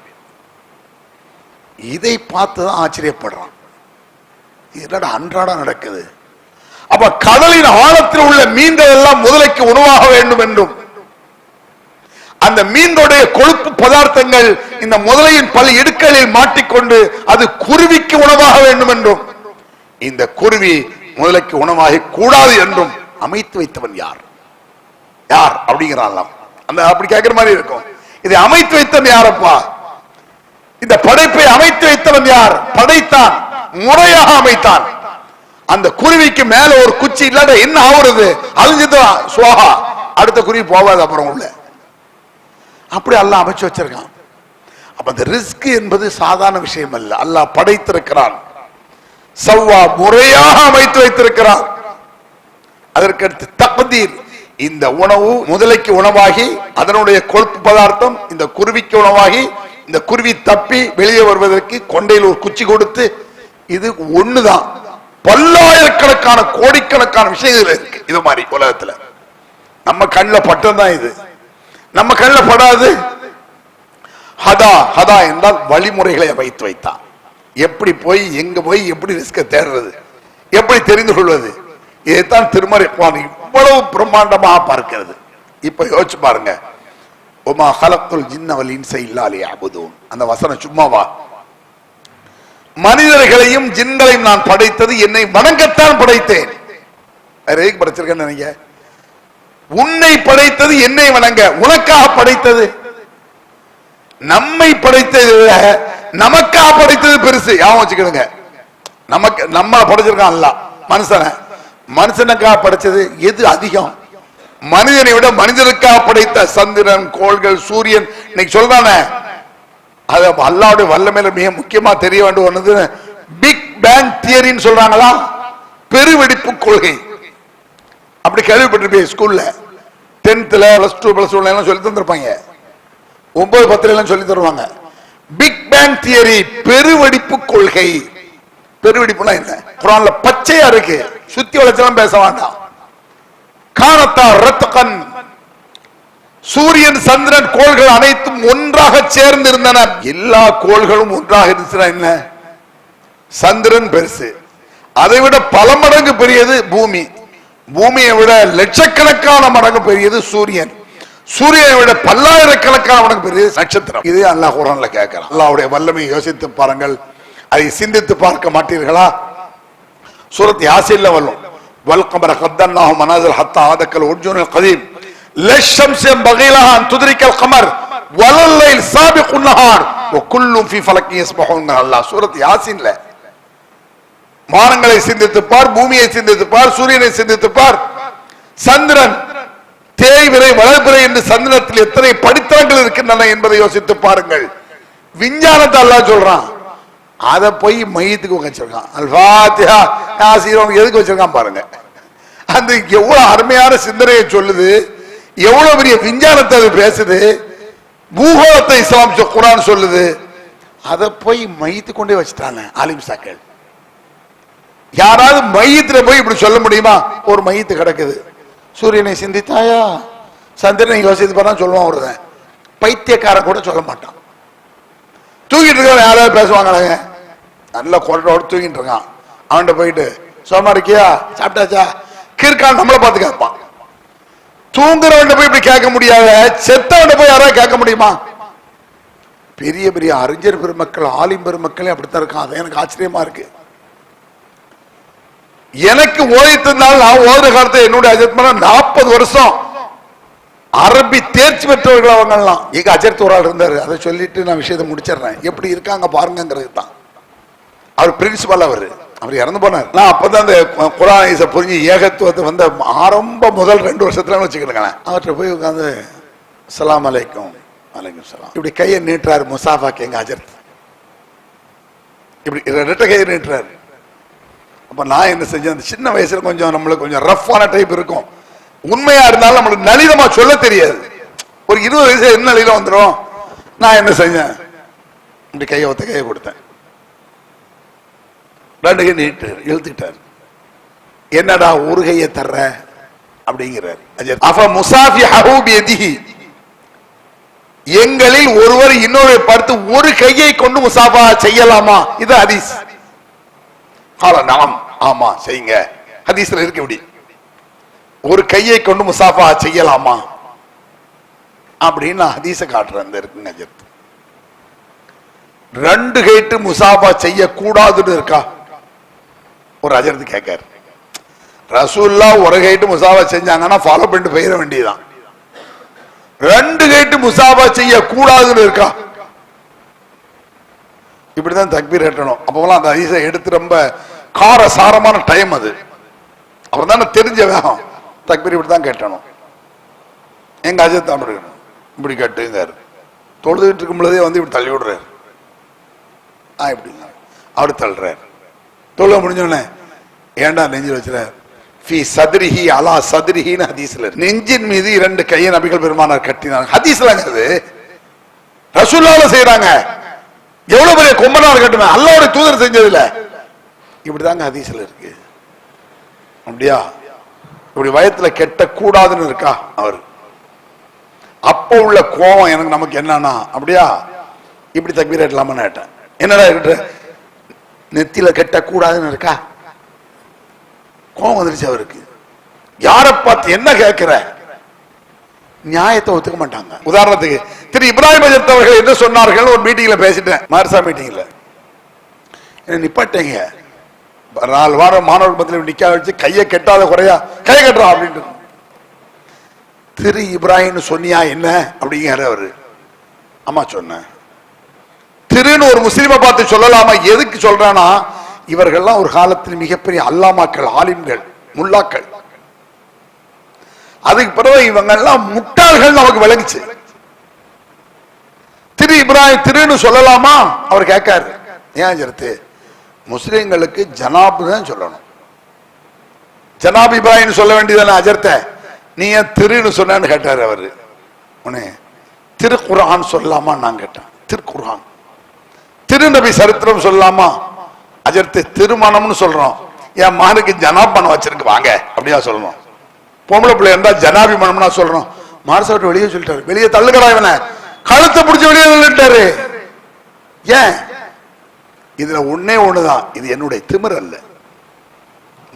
இதை பார்த்துதான் ஆச்சரியப்படுறான், இதோட அன்றாடம் நடக்குது. அப்ப கடலின் ஆழத்தில் உள்ள மீன்கள் எல்லாம் முதலைக்கு உணவாக வேண்டும் என்றும், அந்த மீனுடைய கொழுப்பு பதார்த்தங்கள் இந்த முதலையின் பல இடுக்களில் மாட்டிக்கொண்டு அது குருவிக்கு உணவாக வேண்டும் என்றும், இந்த குருவி முதலைக்கு உணவாக கூடாது என்றும் அமைத்து வைத்தவன் யார், யார் அப்படிங்கிறான். அந்த அப்படி கேட்கிற மாதிரி இருக்கும். இதை அமைத்து வைத்தவன் யாரப்பா, இந்த படைப்பை அமைத்து வைத்தவன் யார், படைத்தான், முறையாக அமைத்தான். அந்த குருவிக்கு மேல ஒரு குச்சி இல்லாத என்ன ஆகுறது, அழிஞ்சுதான் சுவாகா, அடுத்த குருவி போவாது அப்புறம் உள்ள. அப்படி அல்லாஹ் அமைச்சு வச்சிருக்கான். அப்ப அந்த ரிஸ்க் என்பது சாதாரண விஷயம் அல்ல, அல்லாஹ் படைத்திருக்கிறான், சவ்வா முறையாக அமைத்து வைத்திருக்கிறான். அதற்கடுத்து தக்தீர், இந்த உணவு முதலைக்கு உணவாகி அதனுடைய கொழுப்பு பதார்த்தம் இந்த குருவிக்கு உணவாகி இந்த குருவி தப்பி வெளியே வருவதற்கு கொண்டையில் ஒரு குச்சி கொடுத்து, இது ஒண்ணுதான் பல்லாயிரக்கணக்கான கோடிக்கணக்கான விஷயங்கள் இருக்கு. இது மாதிரி உலகத்துல நம்ம கண்ணில் பட்டதான், இது நம்ம கண்ணில் படாது. ஹதா, ஹதா என்றால் வழிமுறைகளை வைத்து வைத்தான். எப்படி போய் எங்க போய் எப்படி ரிஸ்க தேடுறது, எப்படி தெரிந்து கொள்வது, இதைத்தான் திருமறை இவ்வளவு பிரம்மாண்டமாக பார்க்கிறது. இப்ப யோசிச்சு பாருங்க, உமா ஹலக்துல் ஜின்ன வல் இன்ஸ இல்லா லியஅபுதூன், அந்த வசனம் சும்மாவா? மனிதர்களையும் ஜின்களையும் நான் படைத்தது என்னை வணங்கத்தான் படைத்தேன். வேற எதுக்கு படைச்சிருக்கேன்னு நினைக்க? உன்னை படைத்தது என்னை வணங்க, உனக்காக படைத்தது. நம்மை படைத்தது விட நமக்கா படைத்தது பெருசு. யாவும் வச்சுக்கிடுங்க. நமக்கு நம்ம படைச்சிருக்கான் அல்ல மனுஷனை. மனுஷனுக்கா படைச்சது எது அதிகம்? மனிதனை விட மனிதனுக்கா படைத்த சந்திரன், கோள்கள், சூரியன் இன்னைக்கு சொல்றானே, அது அல்லாஹ்வுடைய வல்லமையில மிக முக்கியமா தெரிய வேண்டும். ஒன்று பிக் பேங் தியரின்னு சொல்றாங்களா, பெருவெடிப்பு கொள்கை. அப்படி கேள்விப்பட்டிருப்பீங்க ஸ்கூல்ல 10th +2 +1 எல்லாம் சொல்லி தந்திருப்பாங்க. 9, 10 எல்லாம் சொல்லி தருவாங்க. பிக் பேங் தியரி, பெருவெடிப்பு கொள்கை. பெருவெடிப்புனா என்ன? குர்ஆன்ல பச்சையா இருக்கு, சுத்தி வளைச்செல்லாம் பேச வேண்டாம். கானத்தா ரத்கன், சூரியன், சந்திரன், கோள்கள் அனைத்தும் ஒன்றாக சேர்ந்து இருந்தன. எல்லா கோள்களும் ஒன்றாக இருந்துச்சுன்னா என்ன? சந்திரன் பெருசு, அதை விட பல மடங்கு பெரியது பூமி, பூமியை விட லட்சக்கணக்கான மடங்கு பெரியது சூரியன், சூரியனை விட பல்லாயிரக்கணக்கான மடங்கு பெரியது நட்சத்திரம். இது அல்லாஹ் குர்ஆன்ல கேட்கிறான். அல்லாஹ்வுடைய வல்லமையை யோசித்து பாருங்கள், அதை சிந்தித்து பார்க்க மாட்டீர்களா? சூரத் யாசீன்ல வரும், வல் கமர கத்தன்னாஹு மனாசில் ஹத்தா ஆதக்கல் உர்ஜுனுல் கதீம் லஷம்ஸு பகீலஹா அன் துத்ரிக்கல் கமர் வலல் லைல் சாபிகுன் நஹார் வகுல்லும் ஃபீ ஃபலக்கின் யஸ்பஹூன். அல்லாஹ் சூரத் யாசீன்ல வானங்களை சிந்தித்து பார், பூமியை சிந்தித்து பார், சூரியனை சிந்தித்து பார், சந்திரன் தேய்விரை வளர்பிறை என்று சந்திரத்தில் எத்தனை படித்தரங்கள் இருக்கின்றன என்பதை யோசித்து பாருங்கள். விஞ்ஞானத்தை அல்லாஹ் சொல்றான், அதை போய் மையத்துக்கு வச்சிருக்கான். அல்ஃபாத்திஹா யாசீன் எதுக்கு வச்சிருக்கான் பாருங்க. அந்த எவ்வளவு அருமையான சிந்தனையை சொல்லுது, எவ்வளவு பெரிய விஞ்ஞானத்தை அது பேசுது, பூகோளத்தை இஸ்லாம் குர்ஆன் சொல்லுது. அதை போய் மையத்துக்கு கொண்டே வச்சுட்டாங்க ஆலிம் சாக்கள். யாராவது மையத்துல போய் இப்படி சொல்ல முடியுமா? ஒரு மையத்து கிடக்குது, சூரியனை சிந்தித்தாயா, சந்திரனை யோசித்து பாரு சொல்லுவான். ஒருத்தன் பைத்தியக்காரன் கூட சொல்ல மாட்டான். தூங்கிட்டு இருக்க யாராவது பேசுவாங்க, நல்ல குரலோடு தூங்கிட்டு இருக்கான், அவன்கிட்ட போயிட்டு சோமா இருக்கியா, சாப்பிட்டாச்சா, கிற்கான் நம்மளை பார்த்து கேட்பான். தூங்குறவன் போய் இப்படி கேட்க முடியாத, செத்தவன் போய் யாராவது கேட்க முடியுமா? பெரிய பெரிய அறிஞர் பெருமக்கள், ஆலிம் பெருமக்களே அப்படித்தான் இருக்கான். அது எனக்கு ஆச்சரியமா இருக்கு. எனக்கு ஓய்த்திருந்தால் நான் ஓதுற காலத்தை என்னுடைய அஜத் 40 வருஷம் அரபி தேர்ச்சி பெற்றவர்கள் அவங்கெல்லாம். எங்க அஜர்த் ஒரு ஆள் இருந்தாரு, அதை சொல்லிட்டு நான் விஷயத்தை முடிச்சிடறேன். எப்படி இருக்காங்க பாருங்கிறது தான். அவர் பிரின்சிபல், அவர் இறந்து போனார். நான் அப்பதான் அந்த குர்ஆன் புரிஞ்சு ஏகத்துவத்தை வந்த ஆரம்ப முதல் 2 வருஷத்துல வச்சுக்கிடுங்களேன். அவர்கிட்ட போய் உட்காந்து அஸ்ஸலாமு அலைக்கும், வலைக்கும் சலாம், இப்படி கையை நீட்டுறாரு முசாஃபாக்கு எங்க அஜர்த். இப்படி 2 கையை நீட்டுறாரு. அப்ப நான் என்ன செஞ்சேன், அந்த சின்ன வயசுல கொஞ்சம் நம்மளுக்கு கொஞ்சம் ரஃப்பான டைப் இருக்கும். உண்மையா இருந்தாலும் நம்மளுக்கு நளிதமா சொல்ல தெரியாது. ஒரு 20 வயசுல என்ன நளிதம் வந்துடும். நான் என்ன செஞ்சேன், இப்படி கையை ஒத்த கையை கொடுத்தேன். 2 கை நீட்டு இழுத்துக்கிட்டாரு. என்னடா ஒரு கையை தர்ற அப்படிங்கிறார். அஃப முசாஃபிஹு பியதிஹி, எங்களில் ஒருவர் இன்னொரு பார்த்து ஒரு கையை கொண்டு முசாஃபா செய்யலாமா? இது ஹதீஸ். ஆமா செய்யுங்க, ஹதீஸ்ல இருக்கு. இப்படி ஒரு கையை கொண்டு முசாஃபா செய்யலாமா அப்படின்னு நான் ஹதீஸ காட்டுறேன். இருக்குங்க, 2 கைட்டு முசாஃபா செய்யக்கூடாதுன்னு இருக்கா? ஒரு அஜர்த்து கேட்காரு. ரசூல்லா ஒரு கைட்டு முசாஃபா செஞ்சாங்கன்னா ஃபாலோ பண்ணிட்டு போயிட வேண்டியதுதான். 2 கைட்டு முசாஃபா செய்யக்கூடாதுன்னு இருக்கா? இப்படிதான் தக்பீர் கட்டணும். அப்பெல்லாம் அந்த ஹதீஸை எடுத்து ரொம்ப கார சாரமான டைம் அது. அவர் தானே தெரிஞ்ச வேகம். தக்பீர் இப்படிதான் கட்டணும். எங்க அஜத் அப்படி இப்படி கட்டுங்காரு. தொழுதுகிட்டு இருக்கும் பொழுதே வந்து இப்படி தள்ளி விடுறாரு. இப்படி அவரு தள்ளுறாரு. தொழுக முடிஞ்சோடனே ஏண்டா நெஞ்சில் வச்சுறாரு. ஃபி சத்ரிஹி அலா சத்ரிஹின்னு ஹதீஸ்ல, நெஞ்சின் மீது 2 கையை நபிகள் பெருமானார் கட்டினாங்க. ஹதீஸ்லங்கிறது ரசூலுல்லாஹ் செய்யறாங்க. எவ்வளவு பெரிய கொம்பனார் கட்டுவேன், அல்லாஹ்வுடைய தூதர் செஞ்சதுல. இப்படிதாங்க ஹதீஸ்ல இருக்கு. அப்படியா? இப்படி வயத்துல கெட்ட கூடாதுன்னு இருக்கா? அவர் அப்ப உள்ள கோபம் எனக்கு நமக்கு என்னன்னா, அப்படியா இப்படி தக்பீர் கட்டலாமான்னு கேட்டேன். என்னடா இருக்கு, நெத்தில கெட்ட கூடாதுன்னு இருக்கா? கோபம் வந்துருச்சு அவருக்கு. யாரை பார்த்து என்ன கேட்கிற? நியாயத்தை ஒத்துக்க மாட்டாங்க. உதாரணத்துக்கு திரு இப்ராஹிம் அஜத் அவர்கள் என்ன சொன்னார்கள் ஒரு மீட்டிங்ல பேசிட்டேன், மார்சா மீட்டிங்ல. என்ன நிப்பாட்டீங்க, 4 வாரம் மாணவர்கள் மத்தியில் நிக்க வச்சு கையை கெட்டாத குறையா கையை கட்டுறா அப்படின்ட்டு. திரு இப்ராஹிம் சொன்னியா என்ன அப்படிங்கிற அவரு. அம்மா சொன்ன திருன்னு ஒரு முஸ்லிமை பார்த்து சொல்லலாமா? எதுக்கு சொல்றானா, இவர்கள்லாம் ஒரு காலத்தில் மிகப்பெரிய அல்லாமாக்கள், ஆலிம்கள், முல்லாக்கள். அதுக்கு பிறகு இவங்க எல்லாம் முட்டாள்கள் நமக்கு விளங்குச்சு. திரு இப்ராஹிம் திருன்னு சொல்லலாமா? அவர் கேட்காரு. ஏன் ஜெரத்து, முஸ்லிம்களுக்கு ஜனாப் தான் சொல்லணும். ஜனாப் இப்ராஹிம் சொல்ல வேண்டியதானே அஜர்த்த, நீ ஏன் திருன்னு சொன்னு கேட்டாரு அவரு. உடனே திரு குர்ஆன் சொல்லலாமா நான் கேட்டேன். திரு குர்ஆன், திரு நபி சரித்திரம் சொல்லலாமா? அஜர்த்து திருமணம்னு சொல்றோம், என் மகனுக்கு ஜனாப் பண்ண வச்சிருக்கு வாங்க அப்படியா சொல்லணும். பொம்பளை பிள்ளை இருந்தா ஜனாபி மனம்னா சொல்றோம். மாரசாவிட்டு வெளியே சொல்லிட்டாரு, வெளியே தள்ளுக்கடா இவனை, கழுத்தை பிடிச்சி வெளியே தள்ளிட்டாரு. ஏன்? இதுல ஒன்னே ஒண்ணுதான், இது என்னுடைய திமிர் அல்ல.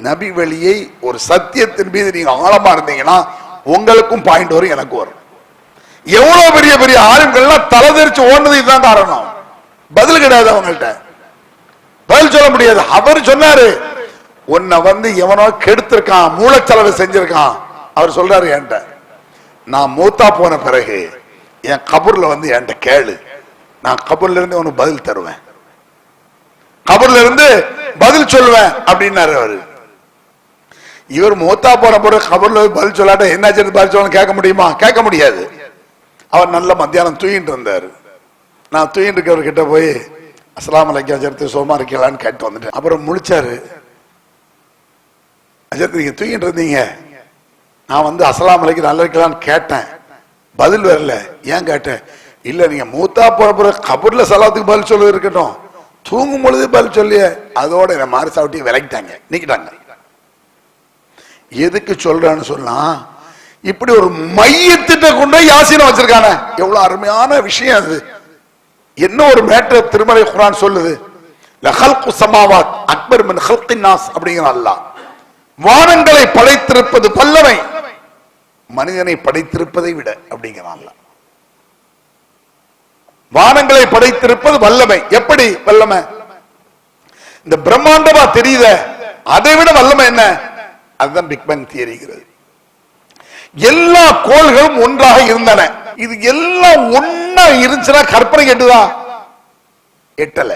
நபி வழியை ஒரு சத்தியத்தின் மீது நீங்க ஆழமா இருந்தீங்கன்னா உங்களுக்கும் பாயிண்ட் வரும், எனக்கு வரும். எவ்வளவு பெரிய பெரிய ஆளுங்கள்லாம் தலை தெரிச்சு ஓடுனது இதுதான் காரணம். பதில் கிடையாது, அவங்கள்ட்ட பதில் சொல்ல முடியாது. அவர் சொன்னாரு, உன்னை எவனோ கெடுத்திருக்கான், மூளைச்சலவை செஞ்சிருக்கான். அவர் சொல்றாரு என்கிட்ட, நான் மூத்தா போன பிறகு என் கபூர்ல என்கிட்ட கேளு, நான் கபூர்ல இருந்து உனக்கு பதில் தருவேன், கபூர்ல இருந்து பதில் சொல்லுவேன் அப்படின்னாரு அவரு. இவர் மூத்தா போன பிறகு கபூர்ல பதில் சொல்லாட்ட என்ன பதில் சொல்ல கேட்க முடியுமா? கேட்க முடியாது. அவர் நல்ல மத்தியானம் தூங்கிட்டு இருந்தாரு. நான் தூங்கிட்டு இருக்கவர்கிட்ட போய் அஸ்ஸலாமு அலைக்கும் அஜர்த்து சோமா இருக்கலான்னு கேட்டு வந்துட்டேன். அப்புறம் முழிச்சாரு. அஜர்த்து நீங்க தூங்கிட்டு இருந்தீங்க, நான் அஸ்ஸலாமு அலைக்கும் நல்லா இருக்கலான்னு கேட்டேன், பதில் வரல. ஏன் கேட்டேன்? இல்ல நீங்க மூத்தா போன பிறகு கபூர்ல சலாத்துக்கு பதில் சொல்ல இருக்கட்டும், தூங்கும் பொழுது பதில் சொல்லிய அதோட என்ன மாரி சாப்பிட்டு விலகிட்டாங்க, நீக்கிட்டாங்க. எதுக்கு சொல்றான்னு சொன்னா, இப்படி ஒரு மையத்திட்ட கொண்டு யாசீன வச்சிருக்கான, எவ்வளவு அருமையான விஷயம் அது. என்ன ஒரு மேட்டர் திருமலை குர்ஆன் சொல்லுது, லஹல்கு ஸமாவாத் அக்பர் மின் ஹல்கின் நாஸ் அப்படிங்கிற அல்லாஹ். வானங்களை படைத்திருப்பது வல்லமை மனிதனை படைத்திருப்பதை விட அப்படிங்கிறான் அல்லாஹ். வானங்களை படைத்திருப்பது வல்லமை. எப்படி வல்லமை? இந்த பிரம்மாண்டமா தெரியுத, அதை விட வல்லமை என்ன? அதுதான் பிக் பேங் தியரிங்கிறது. எல்லா கோள்களும் ஒன்றாக இருந்தன. இது எல்லாம் ஒன்னா இருந்துச்சுன்னா கற்பனை கேட்டுதான் எட்டல.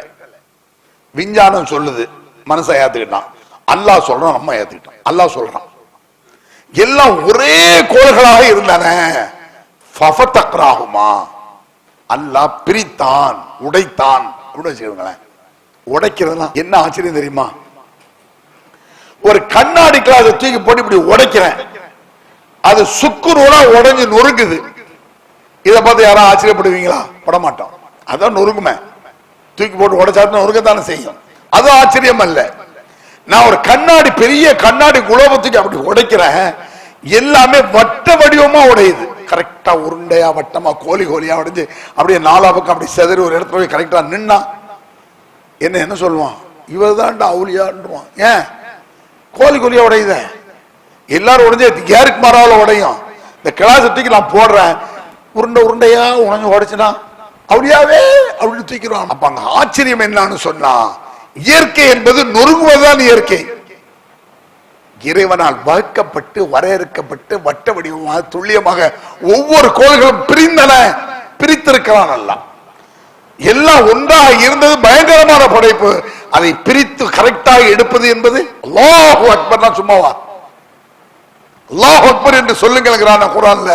விஞ்ஞானம் சொல்லுது, மனசை ஏத்துக்கிட்டான். அல்லாஹ் சொல்றான், நம்ம ஏத்துக்கிட்டான். அல்லாஹ் சொல்றான் எல்லாம் ஒரே கோள்களாக இருந்தன. ஃபஃபதக்ராஹுமா, அல்லாஹ் பிரித்தான், உடைத்தான் அப்படின்னு வச்சுக்கோங்களேன். உடைக்கிறதுலாம் என்ன ஆச்சரியம் தெரியுமா? ஒரு கண்ணாடி கிளாஸை தூக்கி போட்டு இப்படி உடைக்கிறேன், அது சுக்குநூறா உடைஞ்சு நொறுங்குது. இதை பார்த்து யாரும் ஆச்சரியப்படுவீங்களா? பட மாட்டோம். அதான் நொறுங்குமே, தூக்கி போட்டு உடைச்சாட்டு நொறுங்கத்தானே செய்யும். அது ஆச்சரியம் அல்ல. நான் ஒரு கண்ணாடி, பெரிய கண்ணாடி குலோபத்துக்கு அப்படி உடைக்கிறேன், எல்லாமே வட்ட வடிவமா உடையுது. கரெக்டா உருண்டையா வட்டமா கோழி கோழியா உடைஞ்சு அப்படியே நாலா பக்கம் அப்படி செதறி ஒரு இடத்துல போய் கரெக்டா நின்னா என்ன சொல்லுவான்? இவர் தான்டா அவுலியான்றான். ஏன்? கோழி கோழியா உடையுத. எல்லாரும் உடைஞ்சு கேருக்கு மாறாவில் உடையும். இந்த கிளாஸ் தூக்கி நான் போடுறேன், உருண்டை உருண்டையா உடஞ்சு உடைச்சுனா அப்படியாவே அப்படின்னு தூக்கிடுவான். அப்ப அங்க ஆச்சரியம் என்னன்னு சொன்னா, இயற்கை என்பது நொறுங்குவதுதான் இயற்கை. இறைவனால் வகுக்கப்பட்டு வரையறுக்கப்பட்டு வட்ட வடிவமாக துல்லியமாக ஒவ்வொரு கோள்களும் பிரிந்தன, பிரித்திருக்கிறான் அல்லாஹ். எல்லாம் ஒன்றாக இருந்தது, பயங்கரமான படைப்பு. அதை பிரித்து கரெக்டாக எடுப்பது என்பது அல்லாஹு அக்பர். நான் சும்மாவா அல்லாஹு அக்பர் என்று சொல்லுங்கிறான் குர்ஆன்ல.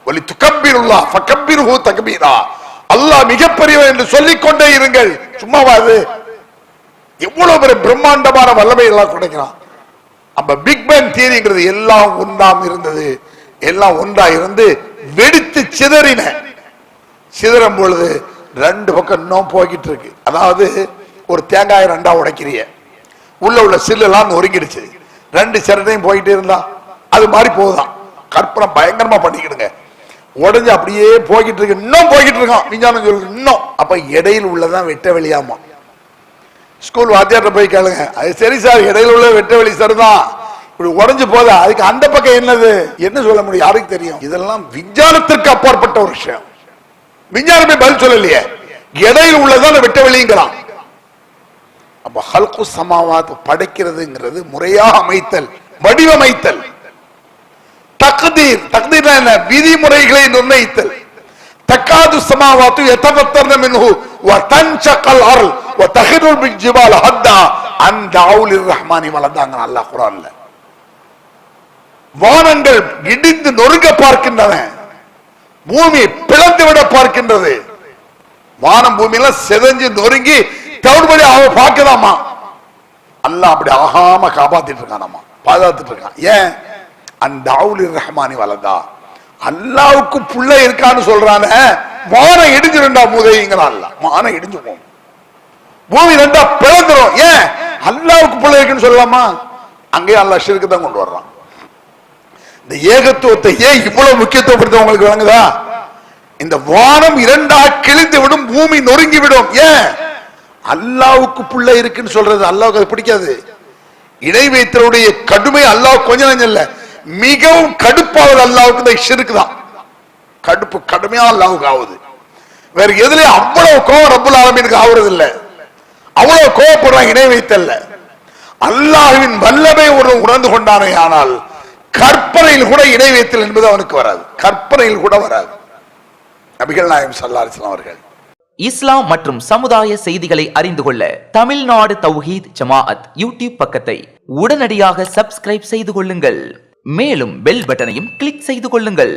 வலி துகப்பிருல்லாஹ் ஃபகப்பிருஹு தக்பீரா. அல்லாஹ் மிகப்பெரியவன் என்று சொல்லிக் கொண்டே இருங்கள். சும்மாவா அது? எவ்வளவு பெரிய பிரம்மாண்டமான வல்லமை எல்லாம் கிடைக்கிறான். அப்ப பிக் பேங் தியரிங்கிறது எல்லாம் ஒன்றாம் இருந்தது, எல்லாம் ஒன்றா இருந்து வெடித்து சிதறின. சிதறும் பொழுது ரெண்டு பக்கம் இன்னும் போய்கிட்டு இருக்கு. அதாவது ஒரு தேங்காய் ரெண்டா உடைக்கிறிய, உள்ள சில்லெல்லாம் நொறுங்கிடுச்சு, ரெண்டு சிரட்டையும் போயிட்டு இருந்தா அது மாதிரி போகுதான். கற்பனை பயங்கரமா பண்ணிக்கிடுங்க. உடஞ்சு அப்படியே போய்கிட்டு இருக்கு, இன்னும் போய்கிட்டு இருக்கான். விஞ்ஞானம் சொல்லு இன்னும். அப்ப இடையில் உள்ளதான் வெட்ட வெளியாமா. ஸ்கூல் வாத்தியார்ட்ட போய் கேளுங்க, அது சரி சார் இடையில உள்ள வெட்ட வெளி சரிதான், இப்படி உடஞ்சு போதா, அதுக்கு அந்த பக்கம் என்னது என்ன சொல்ல முடியும்? யாருக்கு தெரியும்? இதெல்லாம் விஞ்ஞானத்திற்கு அப்பாற்பட்ட ஒரு விஷயம். விஞ்ஞானமே பதில் சொல்லலையே, இடையில் உள்ளதான் வெட்ட வெளிங்கிறான். அப்ப ஹல்கு சமாவாத் படைக்கிறதுங்கிறது முறையாக அமைத்தல், வடிவமைத்தல். தக்தீர், தக்தீர் என்ன? விதிமுறைகளை நிர்ணயித்தல். தக்காது ஸமாவாத்து யதஃபத்தர்ன மின்ஹு வ தன்ஷகல் அர்ல் வ தஹிருல் பிஜ்ஜிபால் ஹத்தா அன் தஅவு லிர்ரஹ்மானி வலதாங்க அல்லாஹ் குர்ஆன்ல. வானங்கள் இடிந்து நொறுங்க பார்க்கின்றன, பூமி பிளந்து விட பார்க்கின்றது. வானம் பூமியில செதஞ்சு நொறுங்கி தவிடுபடி அவ பார்க்கலாமா? அல்லாஹ் அப்படி ஆகாம காப்பாத்திட்டு இருக்கானாமா, பாதுகாத்துட்டு இருக்கான். ஏன்? அந்த அவுலிர் ரஹ்மானி வலதா, அல்லாவுக்கு புள்ள இருக்கான்னு சொல்றான. வானம் இடிஞ்சிருண்டா மூதைங்கிறான். வானம் இடிஞ்சு போகும், பூமி ரெண்டா பிளந்துரும். ஏன்? அல்லாவுக்கு புள்ள இருக்குன்னு சொல்லலாமா? அங்கே அல்லாஹ் ஷிர்க் தான் கொண்டு வர்றான். இந்த ஏகத்துவத்தை ஏன் இவ்வளவு முக்கியத்துவப்படுத்த உங்களுக்கு விளங்குதா? இந்த வானம் இரண்டா கிழிந்து விடும், பூமி நொறுங்கி விடும். ஏன்? அல்லாவுக்கு புள்ள இருக்குன்னு சொல்றது அல்லாவுக்கு அது பிடிக்காது. இணை வைத்தவருடைய கடுமை அல்லாஹ் கொஞ்சம் நஞ்சம் இல்ல, மிகவும் கடுப்பாவது அல்லாவுக்கு இந்த ஷிர்க் தான். கடுப்பு கடுமையா அல்லாவுக்கு ஆகுது. வேற எதுலயும் அவ்வளவு கோவம் ரப்புல் ஆலமீனுக்கு ஆகுறது இல்ல. அவ்வளவு கோவப்படுறாங்க இணை வைத்தல்ல. அல்லாஹ்வின் வல்லமை ஒரு உணர்ந்து கொண்டானே, ஆனால் கற்பனையில் கூட இணை வைத்தல் என்பது அவனுக்கு வராது, கற்பனையில் கூட வராது. நபிகள் நாயகம் ஸல்லல்லாஹு அலைஹி வஸல்லம் அவர்கள் இஸ்லாம் மற்றும் சமுதாய செய்திகளை அறிந்து கொள்ள தமிழ்நாடு தௌஹீத் ஜமாஅத் யூடியூப் பக்கத்தை உடனடியாக சப்ஸ்கிரைப் செய்து கொள்ளுங்கள். மேலும் பெல் பட்டனையும் கிளிக் செய்து கொள்ளுங்கள்.